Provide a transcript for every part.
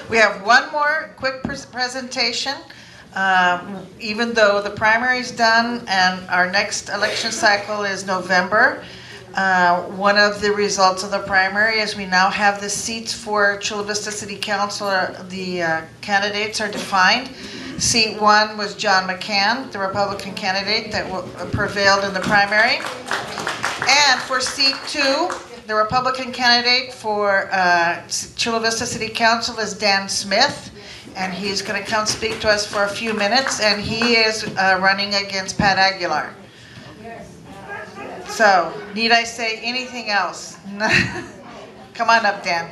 We have one more quick presentation. Even though the primary is done and our next election cycle is November, one of the results of the primary is we now have the seats for Chula Vista City Council. The candidates are defined. Seat 1 was John McCann, the Republican candidate that prevailed in the primary. And for seat 2, the Republican candidate for Chula Vista City Council is Dan Smith, and he's going to come speak to us for a few minutes, and he is running against Pat Aguilar. So, need I say anything else? Come on up, Dan.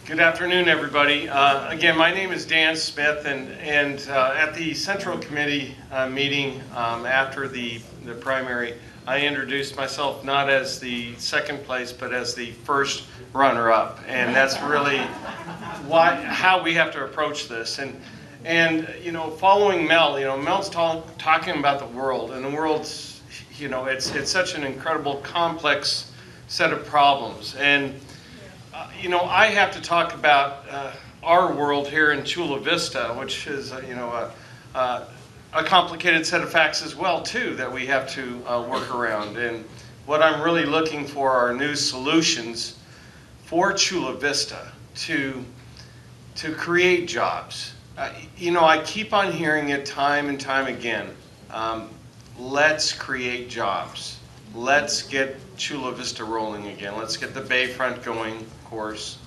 Good afternoon, everybody. Again, my name is Dan Smith, and at the Central Committee meeting after the primary, I introduced myself not as the second place, but as the first runner-up, and that's really how we have to approach this. And you know, following Mel, Mel's talking about the world, and the world's, it's such an incredible, complex set of problems, and I have to talk about our world here in Chula Vista, which is, a complicated set of facts as well, too, that we have to work around. And what I'm really looking for are new solutions for Chula Vista to create jobs. I keep on hearing it time and time again. Let's create jobs. Let's get Chula Vista rolling again. Let's get the Bayfront going, of course.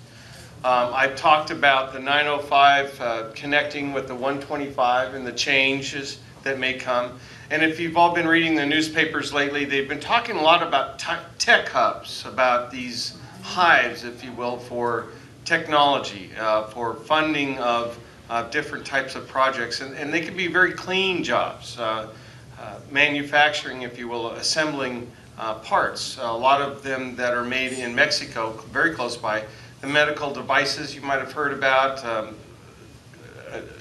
I've talked about the 905 connecting with the 125 and the changes that may come. And if you've all been reading the newspapers lately, they've been talking a lot about tech hubs, about these hives, if you will, for technology, for funding of different types of projects. And they can be very clean jobs. Manufacturing, if you will, assembling parts. A lot of them that are made in Mexico, very close by. The medical devices you might have heard about.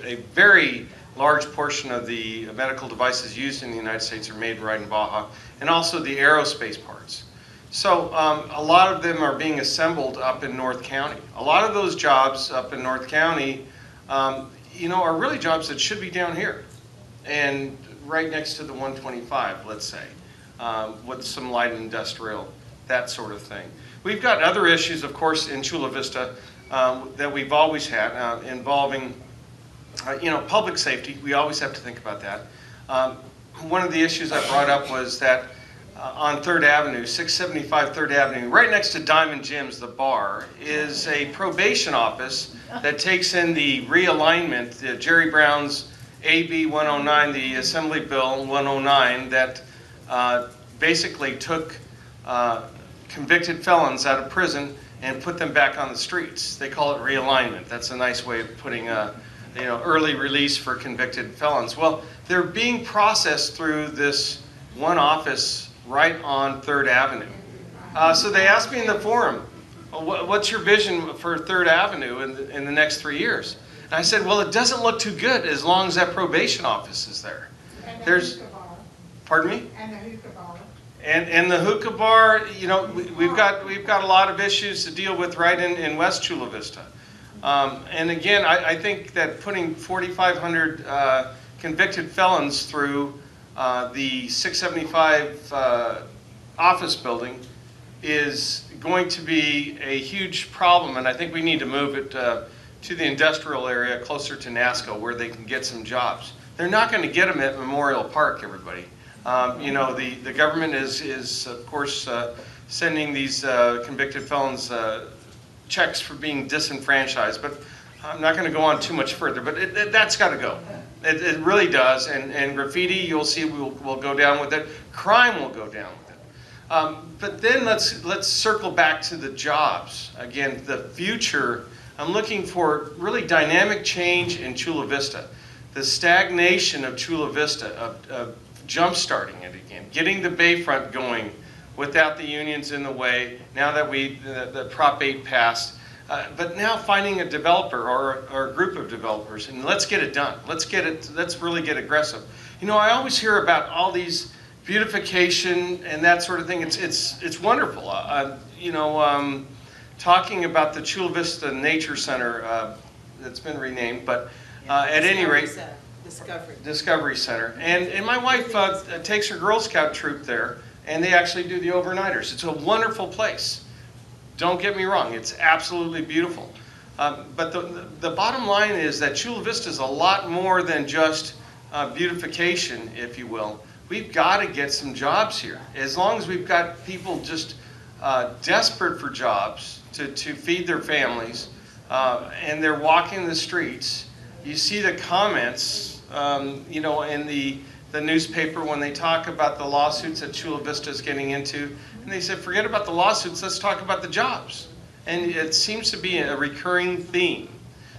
A very large portion of the medical devices used in the United States are made right in Baja, and also the aerospace parts. So a lot of them are being assembled up in North County. A lot of those jobs up in North County, are really jobs that should be down here. And right next to the 125, let's say, with some light industrial, that sort of thing. We've got other issues, of course, in Chula Vista that we've always had involving, public safety. We always have to think about that. One of the issues I brought up was that on 3rd Avenue, 675 3rd Avenue, right next to Diamond Jim's, the bar, is a probation office that takes in the realignment, the Jerry Brown's AB 109, the Assembly Bill 109, that basically took convicted felons out of prison and put them back on the streets. They call it realignment. That's a nice way of putting early release for convicted felons. Well, they're being processed through this one office right on 3rd Avenue. So they asked me in the forum, what's your vision for 3rd Avenue in the next 3 years? And I said, well, it doesn't look too good as long as that probation office is there. Pardon me? And the hookah bar. And the hookah bar, we've got a lot of issues to deal with right in West Chula Vista. And again, I think that putting 4,500 convicted felons through the 675 office building is going to be a huge problem, and I think we need to move it to the industrial area closer to NASCO where they can get some jobs. They're not going to get them at Memorial Park, everybody. The government is of course sending these convicted felons checks for being disenfranchised, but I'm not going to go on too much further, but that's got to go. It really does, and graffiti, you'll see, will go down with it. Crime will go down with it. But then let's circle back to the jobs. Again, the future, I'm looking for really dynamic change in Chula Vista. The stagnation of Chula Vista, of jump-starting it again, getting the Bayfront going without the unions in the way, now that the Prop 8 passed, but now finding a developer or a group of developers, and let's get it done. Let's really get aggressive. I always hear about all these beautification and that sort of thing. It's wonderful. Talking about the Chula Vista Nature Center that's been renamed, but at any rate, Discovery Center. And my wife takes her Girl Scout troop there, and they actually do the overnighters. It's a wonderful place. Don't get me wrong, it's absolutely beautiful. But the bottom line is that Chula Vista is a lot more than just beautification, if you will. We've got to get some jobs here. As long as we've got people just desperate for jobs to feed their families, and they're walking the streets, you see the comments, in the newspaper when they talk about the lawsuits that Chula Vista is getting into, and they said, forget about the lawsuits, let's talk about the jobs. And it seems to be a recurring theme.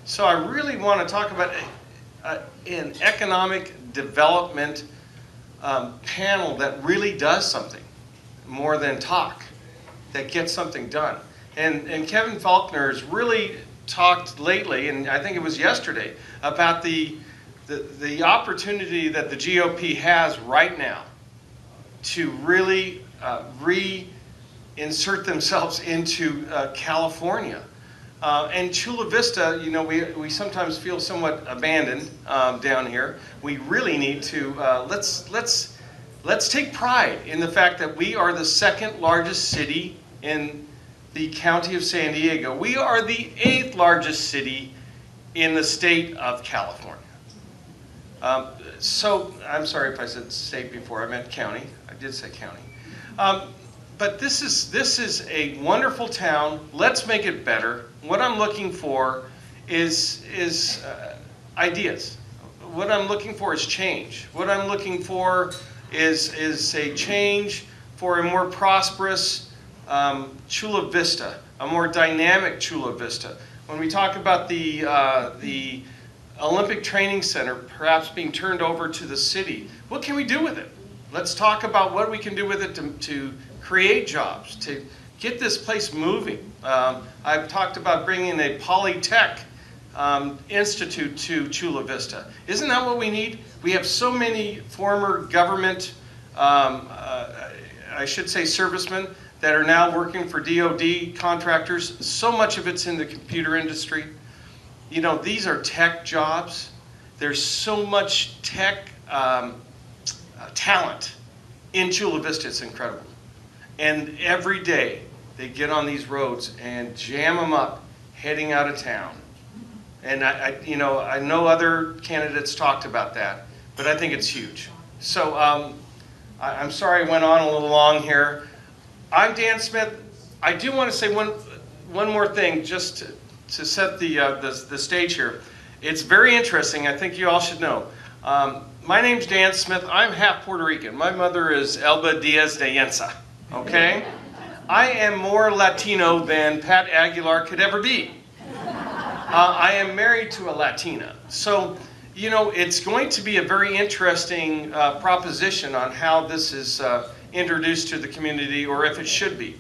So I really want to talk about an economic development panel that really does something more than talk, that gets something done. And Kevin Faulkner has really talked lately, and I think it was yesterday, about the opportunity that the GOP has right now to really reinsert themselves into California. And Chula Vista, we sometimes feel somewhat abandoned down here. We really need to, let's take pride in the fact that we are the second largest city in the county of San Diego. We are the 8th largest city in the state of California. So, I'm sorry if I said state before, I meant county. I did say county. But this is a wonderful town. Let's make it better. What I'm looking for is ideas. What I'm looking for is change. What I'm looking for is a change for a more prosperous Chula Vista, a more dynamic Chula Vista. When we talk about the Olympic Training Center perhaps being turned over to the city, what can we do with it? Let's talk about what we can do with it to create jobs, to get this place moving. I've talked about bringing a Polytech Institute to Chula Vista. Isn't that what we need? We have so many former government, I should say servicemen, that are now working for DoD contractors. So much of it's in the computer industry. These are tech jobs. There's so much tech talent in Chula Vista, it's incredible. And every day they get on these roads and jam them up heading out of town. And I know other candidates talked about that, but I think it's huge. So I'm sorry I went on a little long here. I'm Dan Smith. I do want to say one more thing just to set the stage here. It's very interesting. I think you all should know. My name's Dan Smith. I'm half Puerto Rican. My mother is Elba Diaz de Yensa. Okay? I am more Latino than Pat Aguilar could ever be. I am married to a Latina. So, it's going to be a very interesting proposition on how this is introduced to the community, or if it should be.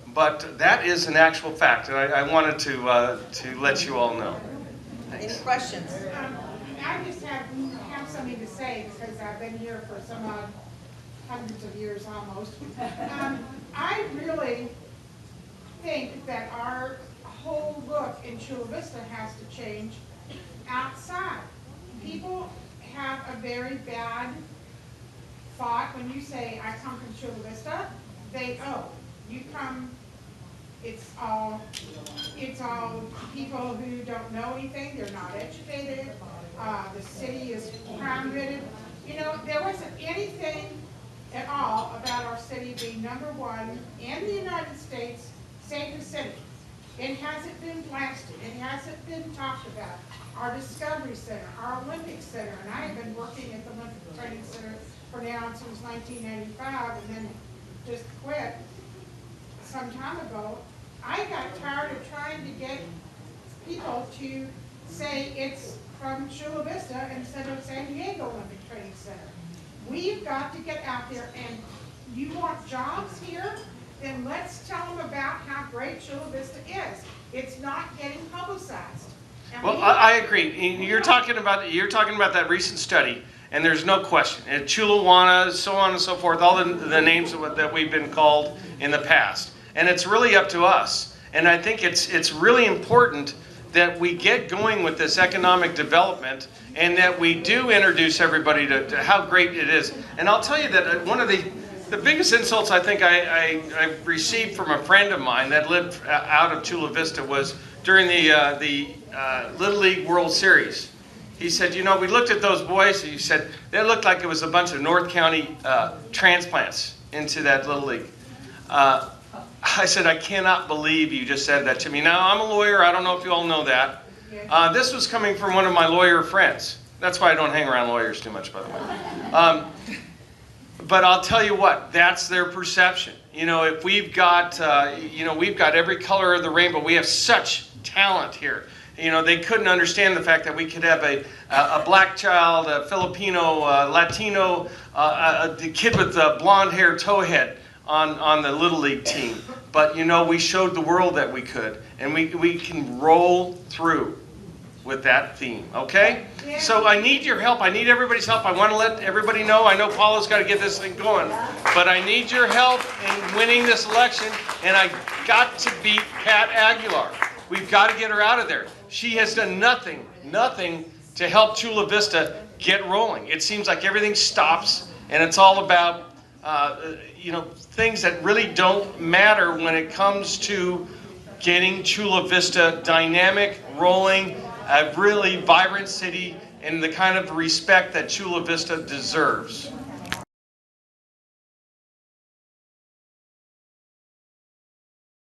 But that is an actual fact, and I wanted to let you all know. Thanks. Any questions? I just have something to say because I've been here for some odd hundreds of years almost. I really think that our whole look in Chula Vista has to change outside. People have a very bad thought when you say, I come from Chula Vista. You come, it's all people who don't know anything, they're not educated, the city is crime-ridden. There wasn't anything at all about our city being #1 in the United States safest city. It hasn't been blasted, it hasn't been talked about. Our Discovery Center, our Olympic Center, and I have been working at the Olympic Training Center for now since 1985 and then just quit some time ago. I got tired of trying to get people to say it's from Chula Vista instead of San Diego Olympic Training Center. We've got to get out there, and you want jobs here? Then let's tell them about how great Chula Vista is. It's not getting publicized. And Well, I agree. You're talking about that recent study, And there's no question. And Chulawana, so on and so forth, all the names that we've been called in the past. And it's really up to us. And I think it's really important that we get going with this economic development and that we do introduce everybody to how great it is. And I'll tell you that one of the biggest insults I think I received from a friend of mine that lived out of Chula Vista was during the Little League World Series. He said, you know, we looked at those boys, he said, they looked like it was a bunch of North County transplants into that Little League. I said, I cannot believe you just said that to me. Now, I'm a lawyer. I don't know if you all know that. This was coming from one of my lawyer friends. That's why I don't hang around lawyers too much, by the way. But I'll tell you what, that's their perception. You know, if we've got, we've got every color of the rainbow. We have such talent here. You know, they couldn't understand the fact that we could have a black child, a Filipino, Latino, a kid with blonde hair, towhead on the Little League team. But, you know, we showed the world that we could. And we can roll through with that theme, okay? So I need your help. I need everybody's help. I want to let everybody know. I know Paula's got to get this thing going. But I need your help in winning this election. And I got to beat Pat Aguilar. We've got to get her out of there. She has done nothing to help Chula Vista get rolling. It seems like everything stops, and it's all about things that really don't matter when it comes to getting Chula Vista dynamic, rolling, a really vibrant city, and the kind of respect that Chula Vista deserves.